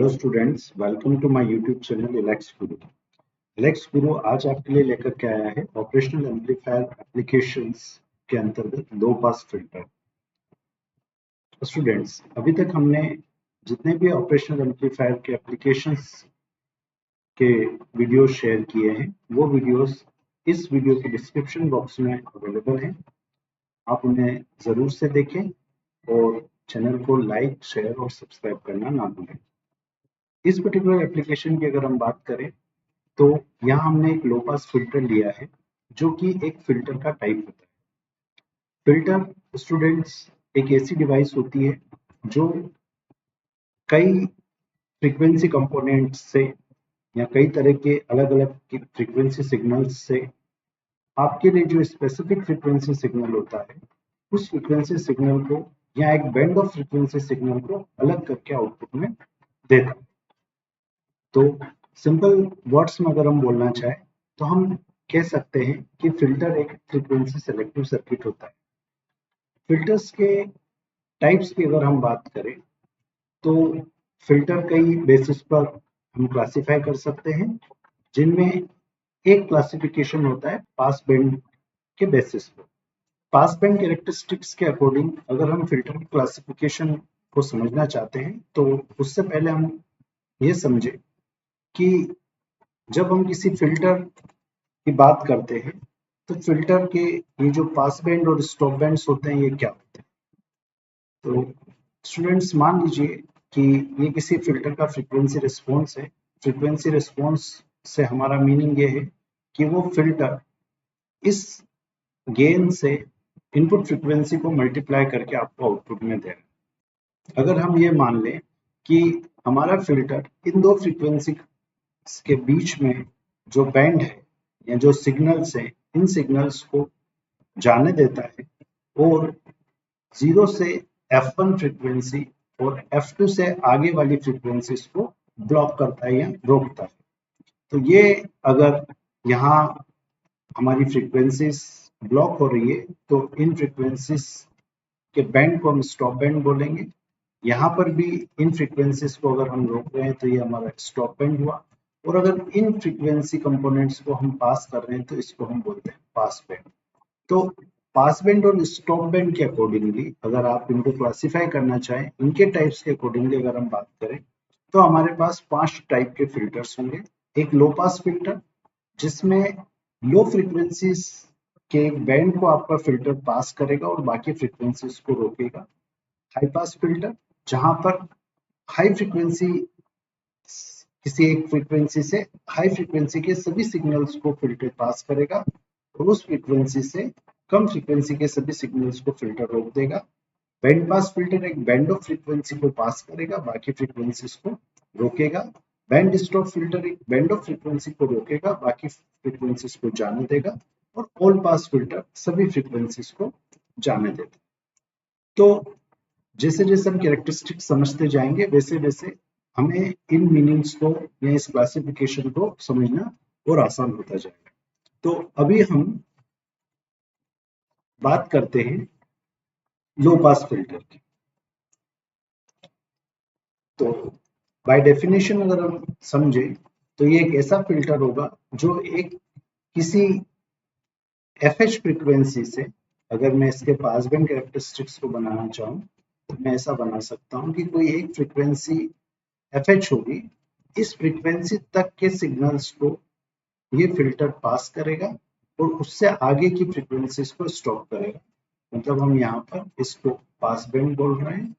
Hello students, welcome to my YouTube channel Elex Guru. Elex गुरु आज आपके लिए लेकर के आया है ऑपरेशनल एम्पलीफायर एप्लीकेशंस के अंतर्गत लो पास फिल्टर। स्टूडेंट्स, अभी तक हमने जितने भी ऑपरेशनल एम्पलीफायर के एप्लीकेशंस के वीडियो शेयर किए हैं वो वीडियोस इस वीडियो के डिस्क्रिप्शन बॉक्स में अवेलेबल हैं। आप उन्हें ज़रूर से देखें और चैनल को लाइक, शेयर और सब्सक्राइब करना ना भूलें। इस पर्टिकुलर एप्लीकेशन की अगर हम बात करें तो यहाँ हमने एक लो पास फिल्टर लिया है जो कि एक फिल्टर का टाइप होता है। फिल्टर स्टूडेंट्स एक ऐसी डिवाइस होती है जो कई फ्रीक्वेंसी कंपोनेंट्स से या कई तरह के अलग अलग फ्रीक्वेंसी सिग्नल्स से आपके लिए जो स्पेसिफिक फ्रीक्वेंसी सिग्नल होता है उस फ्रीक्वेंसी सिग्नल को या एक बैंड ऑफ फ्रीक्वेंसी सिग्नल को अलग करके आउटपुट में देता है। तो सिंपल वर्ड्स में अगर हम बोलना चाहें तो हम कह सकते हैं कि फिल्टर एक फ्रीक्वेंसी सेलेक्टिव सर्किट होता है। फिल्टर्स के टाइप्स की अगर हम बात करें तो फिल्टर कई बेसिस पर हम क्लासिफाई कर सकते हैं, जिनमें एक क्लासिफिकेशन होता है पास बैंड के बेसिस पर। पास बैंड कैरेक्टरिस्टिक्स के अकॉर्डिंग अगर हम फिल्टर की क्लासिफिकेशन को समझना चाहते हैं तो उससे पहले हम ये समझें कि जब हम किसी फिल्टर की बात करते हैं तो फिल्टर के ये जो पास बैंड और स्टॉप बैंड्स होते हैं ये क्या होते हैं। तो स्टूडेंट्स मान लीजिए कि ये किसी फिल्टर का फ्रीक्वेंसी रिस्पॉन्स है। फ्रीक्वेंसी रिस्पॉन्स से हमारा मीनिंग ये है कि वो फिल्टर इस गेन से इनपुट फ्रीक्वेंसी को मल्टीप्लाई करके आपको आउटपुट में दे रहा है। अगर हम ये मान लें कि हमारा फिल्टर इन दो फ्रीक्वेंसी के बीच में जो बैंड है या जो सिग्नल्स हैं इन सिग्नल्स को जाने देता है और 0 से F1 फ्रीक्वेंसी और F2 से आगे वाली फ्रीक्वेंसीज को ब्लॉक करता है या रोकता है। तो ये अगर यहाँ हमारी फ्रीक्वेंसीज ब्लॉक हो रही है तो इन फ्रीक्वेंसीज के बैंड को हम स्टॉप बैंड बोलेंगे। यहाँ पर भी इन फ्रीक्वेंसीज को अगर हम रोक रहे हैं तो ये हमारा स्टॉप बैंड हुआ, और अगर इन फ्रीक्वेंसी कंपोनेंट्स को हम पास कर रहे हैं तो इसको हम बोलते हैं पास बैंड। तो पास बैंड और स्टॉप बैंड के अकॉर्डिंगली अगर आप इनको क्लासिफाई करना चाहें, इनके टाइप्स के अकॉर्डिंगली अगर हम बात करें तो हमारे पास 5 टाइप के फिल्टर्स होंगे। एक लो पास फिल्टर जिसमें लो फ्रीक्वेंसीज के बैंड को आपका फिल्टर पास करेगा और बाकी फ्रीक्वेंसीज को रोकेगा। हाई पास फिल्टर जहां पर हाई फ्रीक्वेंसी किसी एक फ्रीक्वेंसी से हाई फ्रीक्वेंसी के सभी सिग्नल्स को फिल्टर पास करेगा और उस फ्रीक्वेंसी से कम फ्रीक्वेंसी के सभी सिग्नल्स को फिल्टर रोक देगा। बैंड पास फिल्टर एक बैंड ऑफ फ्रीक्वेंसी को पास करेगा, बाकी फ्रीक्वेंसीज को रोकेगा। बैंड स्टॉप फिल्टर एक बैंड ऑफ फ्रीक्वेंसी को रोकेगा, बाकी फ्रीक्वेंसीज को जाने देगा। और ऑल पास फिल्टर सभी फ्रीक्वेंसीज को जाने देता। तो जैसे जैसे हम कैरेक्टरिस्टिक्स समझते जाएंगे वैसे वैसे हमें इन मीनिंग्स को या इस क्लासिफिकेशन को समझना और आसान होता जाएगा। तो अभी हम बात करते हैं लो पास फिल्टर की। तो बाय डेफिनेशन अगर हम समझे तो ये एक ऐसा फिल्टर होगा जो एक किसी एफएच फ्रीक्वेंसी से, अगर मैं इसके पास बैंड कैरेक्टरिस्टिक्स को बनाना चाहूँ तो मैं ऐसा बना सकता हूँ कि कोई एक फ्रीक्वेंसी एफएच होगी, इस फ्रीक्वेंसी तक के सिग्नल्स को ये फिल्टर पास करेगा और उससे आगे की फ्रीक्वेंसीज को स्टॉप करेगा। मतलब हम यहाँ पर इसको पास बैंड बोल रहे हैं।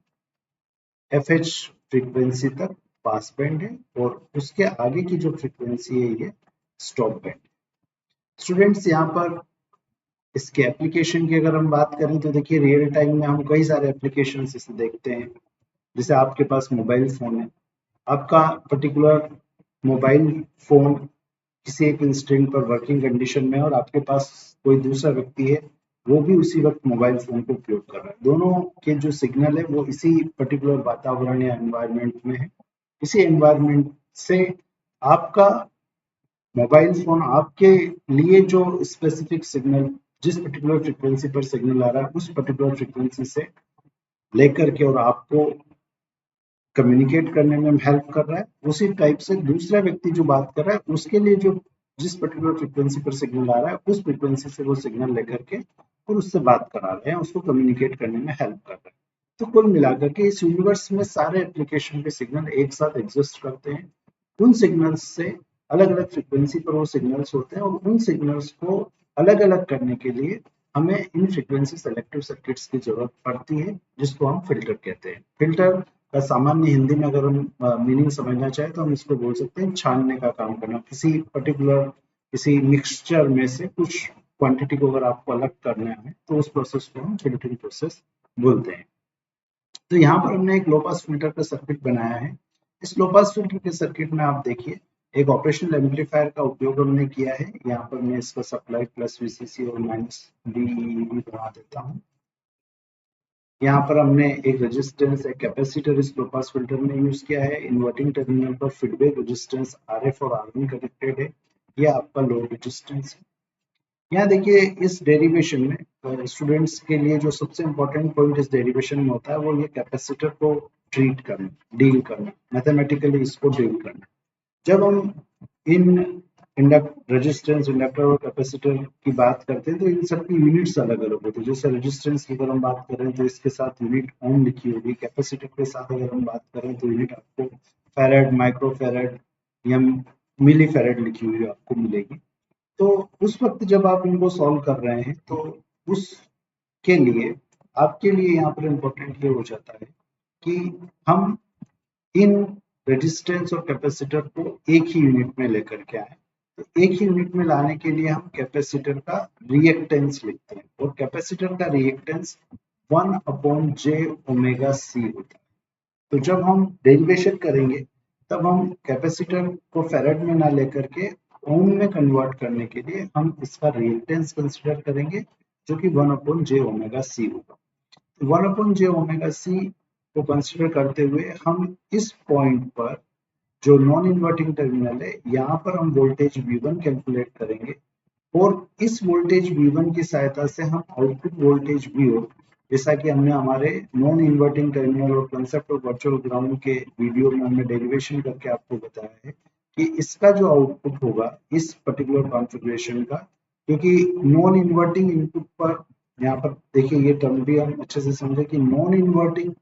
एफएच फ्रीक्वेंसी तक पास बैंड है और उसके आगे की जो फ्रीक्वेंसी है ये स्टॉप बैंड। स्टूडेंट्स, यहाँ पर इसके एप्लीकेशन की अगर हम बात करें तो देखिए रियल टाइम में हम कई सारे एप्लीकेशन इसे देखते हैं। जैसे आपके पास मोबाइल फोन है, आपका पर्टिकुलर मोबाइल फोन किसी एक इंस्टेंट पर वर्किंग कंडीशन में और आपके पास कोई दूसरा व्यक्ति है वो भी उसी वक्त मोबाइल फोन को उपयोग कर रहा है। दोनों के जो सिग्नल है वो इसी पर्टिकुलर वातावरण या एनवायरनमेंट में है। इसी एनवायरनमेंट से आपका मोबाइल फोन आपके लिए जो स्पेसिफिक सिग्नल, जिस पर्टिकुलर फ्रीक्वेंसी पर सिग्नल आ रहा है उस पर्टिकुलर फ्रीक्वेंसी से लेकर के और आपको कम्युनिकेट करने में हेल्प कर रहा है, उसी टाइप से दूसरा व्यक्ति जो बात कर रहा है उसके लिए जो जिस पर्टिकुलर फ्रीक्वेंसी पर सिग्नल आ रहा है उस फ्रीक्वेंसी से वो सिग्नल लेकर के और उससे बात करा रहे हैं, उसको कम्युनिकेट करने में हेल्प कर रहे हैं। तो कुल मिलाकर के इस यूनिवर्स में सारे एप्लीकेशन के सिग्नल एक साथ एग्जिस्ट करते हैं। उन सिग्नल्स से अलग अलग फ्रीक्वेंसी पर वो सिग्नल्स होते हैं और उन सिग्नल्स को अलग अलग करने के लिए हमें इन फ्रीक्वेंसी सेलेक्टिव सर्किट्स की जरूरत पड़ती है, जिसको हम फिल्टर कहते हैं। फिल्टर का सामान्य हिंदी में अगर हम मीनिंग समझना चाहें तो हम इसको बोल सकते हैं छानने का काम करना। किसी पर्टिकुलर किसी मिक्सचर में से कुछ क्वांटिटी को अगर आपको अलग करना है तो उस प्रोसेस को हम फिल्टरिंग प्रोसेस बोलते हैं। तो यहाँ पर हमने एक लो पास फिल्टर का सर्किट बनाया है। इस लो पास फिल्टर के सर्किट में आप देखिए एक ऑपरेशनल एम्पलीफायर का उपयोग हमने किया है। यहाँ पर मैं इसका सप्लाई प्लस वीसीसी और माइनस डी बना देता हूँ। यहाँ पर हमने एक रेजिस्टेंस एक कैपेसिटर इस लो पास फिल्टर में यूज किया है। इन्वर्टिंग टर्मिनल पर फीडबैक रेजिस्टेंस आरएफ और आर1 कनेक्टेड है। यह आपका लोड रेजिस्टेंस है। यहाँ देखिए इस डेरिवेशन में स्टूडेंट्स के लिए जो सबसे इम्पोर्टेंट पॉइंट इस डेरिवेशन में होता है वो ये कैपेसिटर को ट्रीट करना, डील करना, मैथमेटिकली इसको डील करना। जब हम इन रेजिस्टेंस इंडक्टर और कैपेसिटर की बात करते हैं तो इन सब की यूनिट्स अलग अलग होती है। जैसे रेजिस्टेंस की अगर हम बात करें तो इसके साथ यूनिट ओम लिखी होगी। कैपेसिटर के साथ अगर हम बात करें तो यूनिट आपको फेरेड, माइक्रो फेरेड या मिली फेरेड लिखी हुई आपको मिलेगी। तो उस वक्त जब आप इनको सॉल्व कर रहे हैं तो उसके लिए आपके लिए यहाँ पर इम्पोर्टेंट ये हो जाता है कि हम इन रेजिस्टेंस और कैपेसिटर को एक ही यूनिट में लेकर के आए। तो एक ही यूनिट में लाने के लिए हम कैपेसिटर का रिएक्टेंस लिखते हैं और कैपेसिटर का रिएक्टेंस 1/j ओमेगा सी होता है। तो जब हम डेरिवेशन करेंगे तब हम कैपेसिटर को फेरेड में ना लेकर के ओम में कन्वर्ट करने के लिए हम इसका रिएक्टेंस कंसीडर करेंगे जो कि 1/j ओमेगा सी होगा। 1/j ओमेगा सी को कंसीडर करते हुए हम इस पॉइंट पर जो नॉन इन्वर्टिंग टर्मिनल है यहाँ पर हम वोल्टेज V1 कैलकुलेट करेंगे और इस वोल्टेज V1 की सहायता से हम आउटपुट वोल्टेज VO, जैसा कि हमने हमारे नॉन इन्वर्टिंग टर्मिनल और कंसेप्ट ऑफ वर्चुअल ग्राउंड के वीडियो में हमने डेरिवेशन करके आपको बताया है कि इसका जो आउटपुट होगा इस पर्टिकुलर कॉन्फ़िगरेशन का, क्योंकि नॉन इन्वर्टिंग इनपुट पर यहाँ पर देखिए ये टर्म भी हम अच्छे से समझे कि नॉन इन्वर्टिंग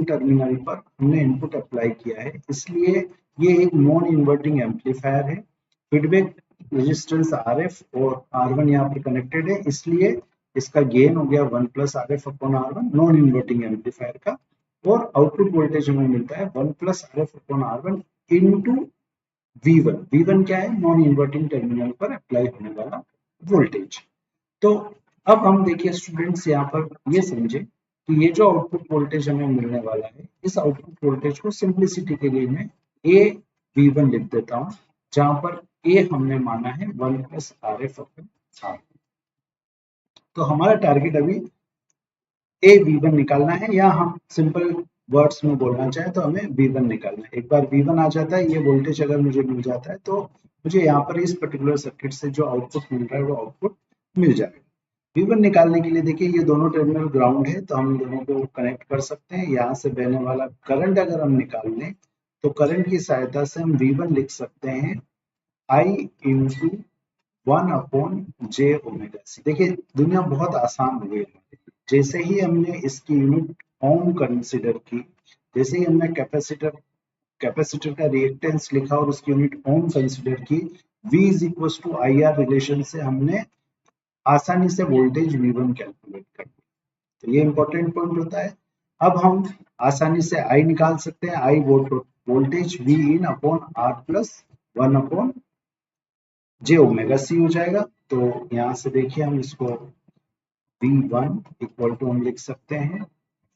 टर्मिनल पर हमने इनपुट अप्लाई किया है, इसलिए ये एक नॉन इन्वर्टिंग एम्पलीफायर है। फीडबैक रेजिस्टेंस RF और R1 यहाँ पर कनेक्टेड है, इसलिए इसका गेन हो गया 1 plus RF upon R1 non inverting amplifier का, और आउटपुट वोल्टेज हमें मिलता है 1 plus RF upon R1 into V1। V1 क्या है? नॉन इन्वर्टिंग टर्मिनल पर अप्लाई होने वाला वोल्टेज। तो अब हम देखिए स्टूडेंट्स यहाँ पर ये समझे कि ये जो आउटपुट वोल्टेज हमें मिलने वाला है इस आउटपुट वोल्टेज को सिंप्लिसिटी के लिए मैं ए V1 लिख देता हूँ, जहां पर ए हमने माना है 1 प्लस RF अपॉन R। तो हमारा टारगेट अभी ए V1 निकालना है, या हम सिंपल वर्ड्स में बोलना चाहे तो हमें V1 निकालना है। एक बार V1 आ जाता है, ये वोल्टेज अगर मुझे मिल जाता है तो मुझे यहाँ पर इस पर्टिकुलर सर्किट से जो आउटपुट मिल रहा है वो आउटपुट मिल जाएगा। V1 निकालने के लिए देखिए ये दोनों टर्मिनल ग्राउंड है तो हम दोनों को कनेक्ट कर सकते हैं। यहाँ से बहने वाला करंट अगर हम निकाल लें तो करंट की सहायता से हम V1 लिख सकते हैं I इंटू 1/j ओमेगा सी। देखिए दुनिया बहुत आसान हो गई है। जैसे ही हमने इसकी यूनिट ओम कंसिडर की, जैसे ही हमने कैपेसिटर का रिएक्टेंस लिखा और उसकी यूनिट ओम कंसिडर की, V is equal to IR relation से हमने आसानी से वोल्टेज V1 कैलकुलेट कर दिया। तो ये इंपॉर्टेंट पॉइंट होता है। अब हम आसानी से I निकाल सकते हैं। I voltage V in upon R plus 1/j omega C हो जाएगा। तो यहाँ से देखिए हम इसको V1 इक्वल टू हम लिख सकते हैं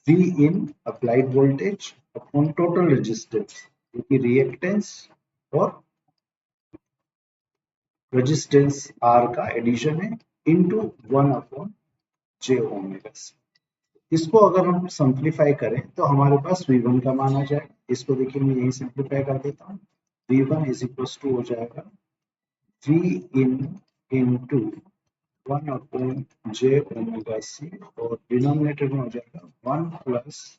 V in applied voltage upon total resistance, जो कि रिएक्टेंस और रेजिस्टेंस R का एडिशन है, इंटू 1/j ओमेगा सी। इसको अगर हम सिंप्लीफाई करें तो हमारे पास V1 का मान आ जाएगा। इसको देखिए मैं यही सिंप्लीफाई कर देता हूँ। V1 इज इक्वल टू हो जाएगा V इन इंटू 1/j ओमेगा सी और डिनोमिनेटर में हो जाएगा 1 प्लस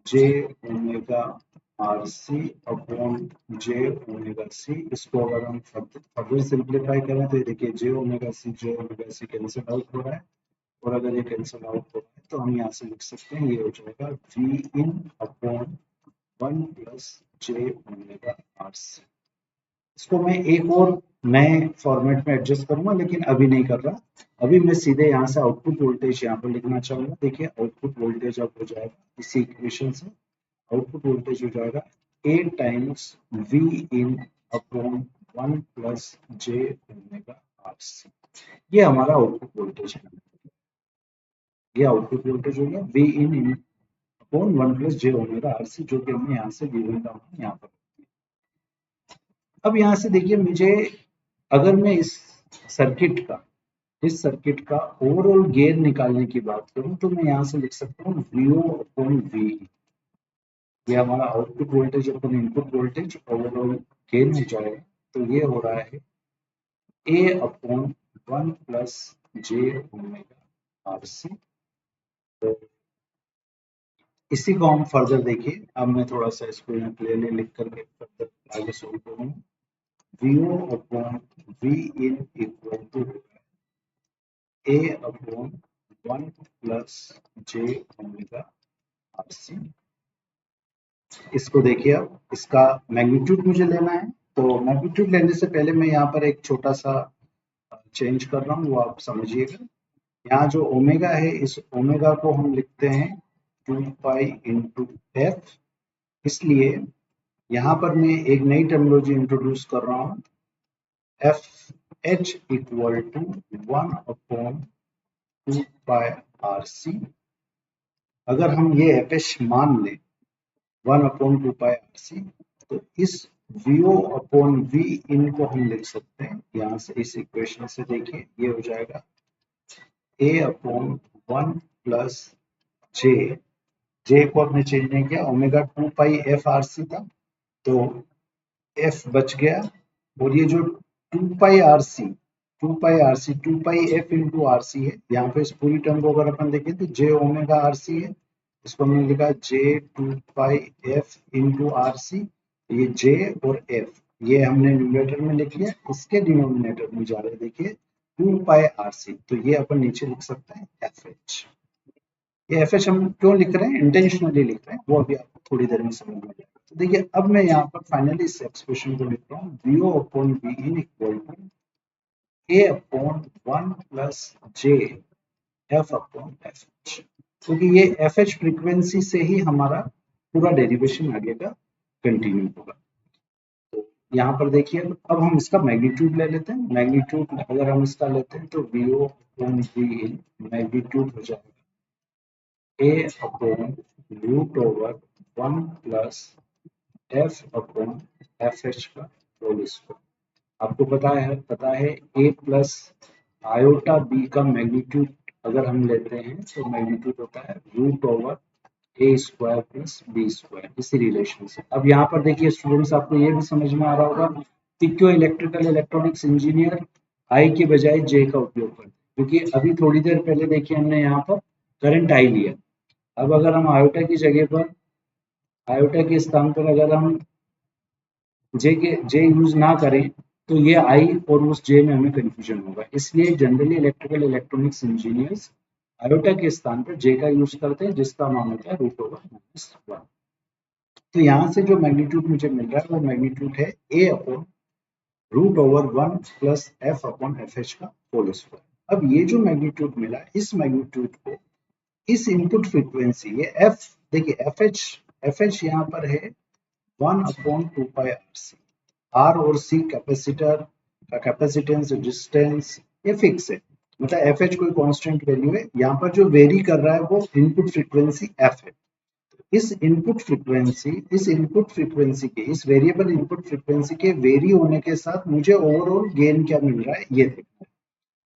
जे ओमेगा आर सी अपॉन जे ओमेगा सी। इसको अगर हम फर्दर सिंप्लीफाई करें तो ये देखिए जे ओमेगा सी कैंसिल आउट हो रहा है, और अगर ये कैंसिल आउट हो रहा है तो हम यहाँ से लिख सकते हैं ये हो जाएगा V in upon 1 plus J omega R C. इसको मैं एक और नए फॉर्मेट में एडजस्ट करूंगा, लेकिन अभी नहीं कर रहा। अभी मैं सीधे यहाँ से आउटपुट वोल्टेज यहाँ पर लिखना चाहूंगा। देखिए आउटपुट वोल्टेज अब हो जाएगा इसी इक्वेशन से, आउटपुट वोल्टेज हो जाएगा A times V in upon 1 plus J omega R C. ये हमारा आउटपुट वोल्टेज है, ये आउटपुट वोल्टेज हो गया V in upon 1 plus J omega R C, जो कि हमने यहाँ से गिवन का यहाँ पर। अब यहाँ से देखिए मुझे, अगर मैं इस सर्किट का ओवरऑल गेन निकालने की बात करूं तो मैं यहाँ से लिख सकता हूँ वीओ अपॉन वी। ये हमारा output voltage upon input voltage overall gain हो जाएगा। तो ये हो रहा है A upon 1 plus J omega R C. तो इसी को हम फर्दर देखिए। अब मैं थोड़ा सा इसको यहाँ क्लियरली लिख करके फर्दर आगे सोल्व करूँगा। VO upon V in equal to A upon 1 plus J omega R C. इसको देखिए, अब इसका मैग्नीट्यूड मुझे लेना है। तो मैग्नीट्यूड लेने से पहले मैं यहाँ पर एक छोटा सा चेंज कर रहा हूँ, वो आप समझिएगा। यहाँ जो ओमेगा है, इस ओमेगा को हम लिखते हैं 2 पाई इंटू एफ। इसलिए यहाँ पर मैं एक नई टर्मिनोलॉजी इंट्रोड्यूस कर रहा हूँ, F H equal to 1 upon 2 pi R C. अगर हम ये एफ एच मान लें 1 अपॉन 2 पाई आर सी, तो इस वीओ अपॉन वी इन को हम लिख सकते हैं यहाँ से, इस इक्वेशन से। देखिए ये हो जाएगा ए अपॉन 1 प्लस जे को हमने चेंज नहीं किया, ओमेगा 2 पाई एफ आर सी था, तो एफ बच गया। और ये जो 2 पाई आर सी 2 पाई एफ इंटू आर सी है। यहाँ पे इस पूरी टर्म को अगर अपन देखें तो जे ओमेगा आर सी है, इसको हमने लिखा जे 2 पाई एफ इंटू आर सी। ये जे और एफ ये हमने न्यूमरेटर में लिख लिया, इसके डिनोमिनेटर में जा रहे देखिए 2 पाई आर सी, तो ये अपन नीचे लिख सकते हैं एफ एच। ये एफ एच हम क्यों लिख रहे हैं, इंटेंशनली लिख रहे हैं, वो अभी आपको थोड़ी देर में समझ में आएगा। तो देखिए अब मैं यहाँ पर फाइनली इस एक्सप्रेशन को लिख रहा हूँ VO upon V in equal to A upon 1 plus j F upon F H, क्योंकि ये एफ एच फ्रीक्वेंसी से ही हमारा पूरा डेरिवेशन आगे का कंटिन्यू होगा। तो यहाँ पर देखिए अब हम इसका मैग्नीट्यूड ले लेते हैं। मैग्नीट्यूड अगर हम इसका लेते हैं तो V O upon V in magnitude हो जाएगा A upon root over 1 plus F upon F H का होल स्क्वायर। आपको पता है ए प्लस आयोटा बी का मैग्नीट्यूड अगर हम लेते हैं तो मैग्नीट्यूड होता है root over A square plus B square, इसी रिलेशन से। अब यहाँ पर देखिए स्टूडेंट्स, आपको ये भी समझ में आ रहा होगा कि क्यों इलेक्ट्रिकल इलेक्ट्रॉनिक्स इंजीनियर आई के बजाय जे का उपयोग करते हैं, क्योंकि अभी थोड़ी देर पहले देखिए हमने यहाँ पर करंट आई लिया। अब अगर हम आयोटा की जगह पर, आयोटा के स्थान पर अगर हम जे यूज ना करें तो ये आई और उस जे में हमें कंफ्यूजन होगा। इसलिए generally electrical electronics engineers iota के स्थान पर जे का यूज करते हैं, जिसका मान होता है रूट ओवर -1। तो यहाँ से जो मैग्नीट्यूड मुझे मिल रहा है वो मैग्नीट्यूड है A upon root over 1 plus F upon F H का होल स्क्वायर। अब ये जो मैग्नीट्यूड मिला, इस मैग्नीट्यूड को इस इनपुट फ्रीक्वेंसी, ये एफ देखिए एफ एच यहाँ पर है 1 upon 2 pi R C. R और सी कैपेसिटर का कैपेसिटेंस, रेजिस्टेंस, ये फिक्स है, मतलब एफ एच कोई कांस्टेंट वैल्यू है। यहाँ पर जो वेरी कर रहा है वो इनपुट फ्रीक्वेंसी एफ है। इस इनपुट फ्रीक्वेंसी के, इस वेरिएबल इनपुट फ्रीक्वेंसी के वेरी होने के साथ मुझे ओवरऑल गेन क्या मिल रहा है ये देखना है।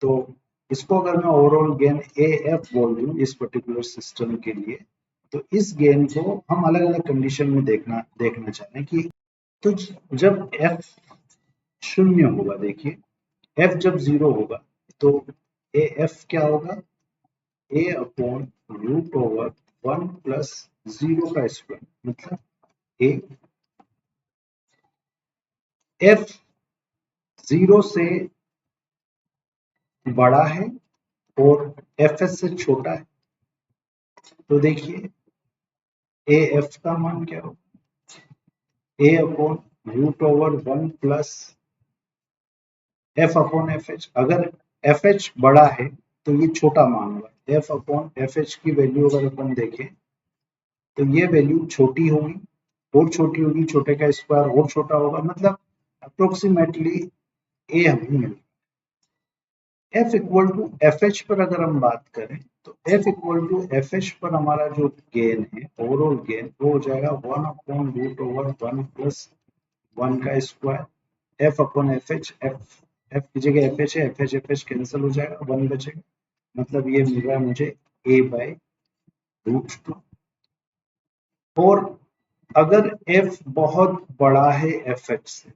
तो इसको अगर मैं ओवरऑल गेन ए एफ बोल दूं इस पर्टिकुलर सिस्टम के लिए, तो इस गेन को हम अलग अलग कंडीशन में देखना चाह रहे हैं कि तो जब एफ शून्य होगा, देखिए एफ जब 0 होगा तो ए एफ क्या होगा, A upon root over 1 plus 0 का स्क्वायर मतलब ए एफ 0 से बड़ा है और एफ एस से छोटा है, तो देखिए ए एफ का मान क्या होगा, A upon root over 1 plus F upon F H. अगर एफ एच बड़ा है तो ये छोटा मान होगा, एफ अपॉन एफ एच की वैल्यू अगर अपन देखें तो ये वैल्यू छोटी होगी, और छोटी होगी, छोटे का स्क्वायर और छोटा होगा, मतलब अप्रोक्सीमेटली ए हमें मिल। F equal to F H पर अगर हम बात करें तो F equal to F H पर हमारा जो गेन है, ओवरऑल गेन, वो हो जाएगा 1 अपॉन रूट ओवर 1 प्लस 1 का square F upon F H. F की जगह एफ एच है, एफ एच कैंसिल हो जाएगा, 1 बचेगा, मतलब ये मिल रहा है मुझे ए बाय रूट 2। और अगर f बहुत बड़ा है एफ एच से,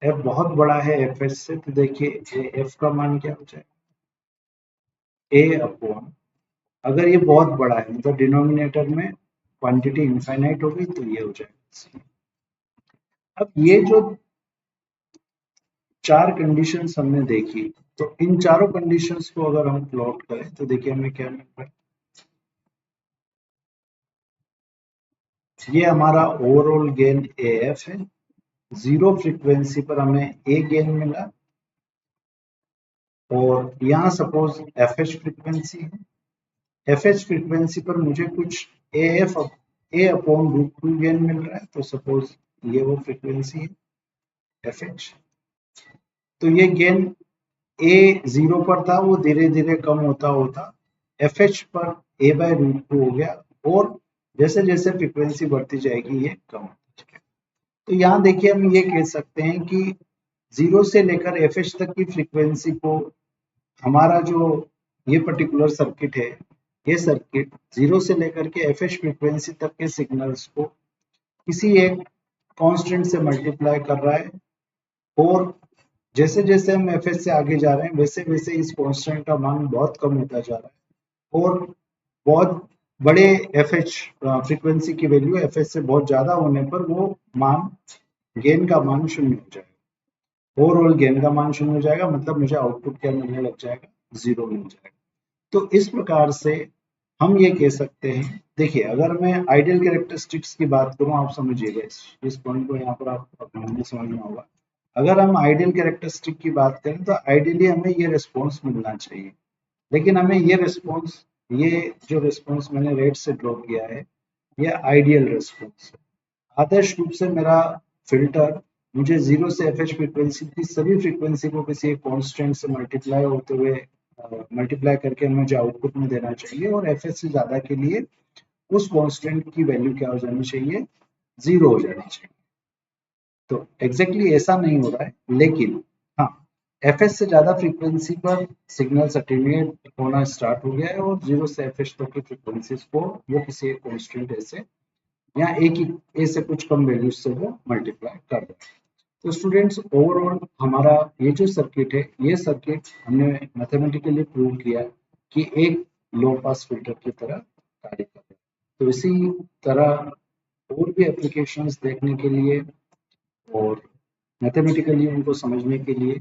f बहुत बड़ा है एफ एच से, तो देखिए f का मान क्या हो जाएगा, a अपॉन, अगर ये बहुत बड़ा है मतलब डिनोमिनेटर में क्वांटिटी इनफाइनाइट होगी तो ये हो जाएगा। अब ये जो चार कंडीशंस हमने देखी, तो इन चारों कंडीशंस को अगर हम प्लॉट करें तो देखिए हमें क्या मिल रहा है, ये हमारा ओवरऑल गेन ए एफ है, 0 फ्रीक्वेंसी पर हमें ए गेन मिला, और यहाँ सपोज एफ एच फ्रीक्वेंसी है, एफ एच फ्रीक्वेंसी पर मुझे कुछ A F A upon root 2 gain मिल रहा है, तो सपोज ये वो फ्रीक्वेंसी है एफ एच। तो ये गेन ए 0 पर था, वो धीरे धीरे कम होता होता एफ एच पर ए बाय रूट 2 हो गया, और जैसे जैसे फ्रीक्वेंसी बढ़ती जाएगी ये कम होती जाएगी। तो यहाँ देखिए हम ये कह सकते हैं कि 0 से लेकर एफ एच तक की फ्रीक्वेंसी को हमारा जो ये पर्टिकुलर सर्किट है, ये सर्किट 0 से लेकर के एफ एच फ्रीक्वेंसी तक के सिग्नल्स को किसी एक कांस्टेंट से मल्टीप्लाई कर रहा है, और जैसे जैसे हम एफ एच से आगे जा रहे हैं वैसे वैसे इस कांस्टेंट का मान बहुत कम होता जा रहा है, और बहुत बड़े एफ एच फ्रीक्वेंसी की वैल्यू एफ एच से बहुत ज्यादा होने पर वो मान, गेन का मान शून्य हो जाएगा, ओवरऑल गेन का मान शून्य हो जाएगा, मतलब मुझे आउटपुट क्या मिलने लग जाएगा, 0 मिल जाएगा। तो इस प्रकार से हम ये कह सकते हैं, देखिए अगर मैं आइडियल कैरेक्टरिस्टिक्स की बात करूं, आप समझिएगा इस पॉइंट को यहाँ पर आप अपने समझना होगा। अगर हम आइडियल कैरेक्टरिस्टिक की बात करें तो आइडियली हमें ये रिस्पॉन्स मिलना चाहिए, लेकिन हमें ये रिस्पॉन्स, ये जो रिस्पॉन्स मैंने रेट से ड्रॉ किया है, ये आइडियल रिस्पॉन्स है। आदर्श रूप से मेरा फिल्टर मुझे 0 से एफ एच फ्रीक्वेंसी की सभी फ्रीक्वेंसी को किसी एक कॉन्स्टेंट से मल्टीप्लाई होते हुए मल्टीप्लाई करके मुझे आउटपुट में देना चाहिए, और एफ एच से ज्यादा के लिए उस कॉन्स्टेंट की वैल्यू क्या हो जानी चाहिए, 0 हो जानी चाहिए। तो एग्जैक्टली ऐसा नहीं हो रहा है, लेकिन हाँ एफ एच से ज्यादा फ्रीक्वेंसी पर सिग्नल्स अटेन्यूएट होना स्टार्ट हो गया है, और 0 से एफ एच तक की फ्रीक्वेंसीज को वो किसी एक कॉन्स्टेंट ऐसे या एक ही ए से कुछ कम वैल्यूज से वो मल्टीप्लाई कर रहे हैं। तो स्टूडेंट्स ओवरऑल हमारा ये जो सर्किट है, ये सर्किट हमने मैथमेटिकली प्रूव किया कि एक लो पास फिल्टर की तरह कार्य कर रहा है। तो इसी तरह और भी एप्लीकेशंस देखने के लिए और मैथमेटिकली उनको समझने के लिए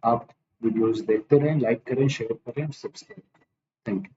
आप वीडियोस देखते रहें, लाइक करें, शेयर करें, सब्सक्राइब करें। Thank you.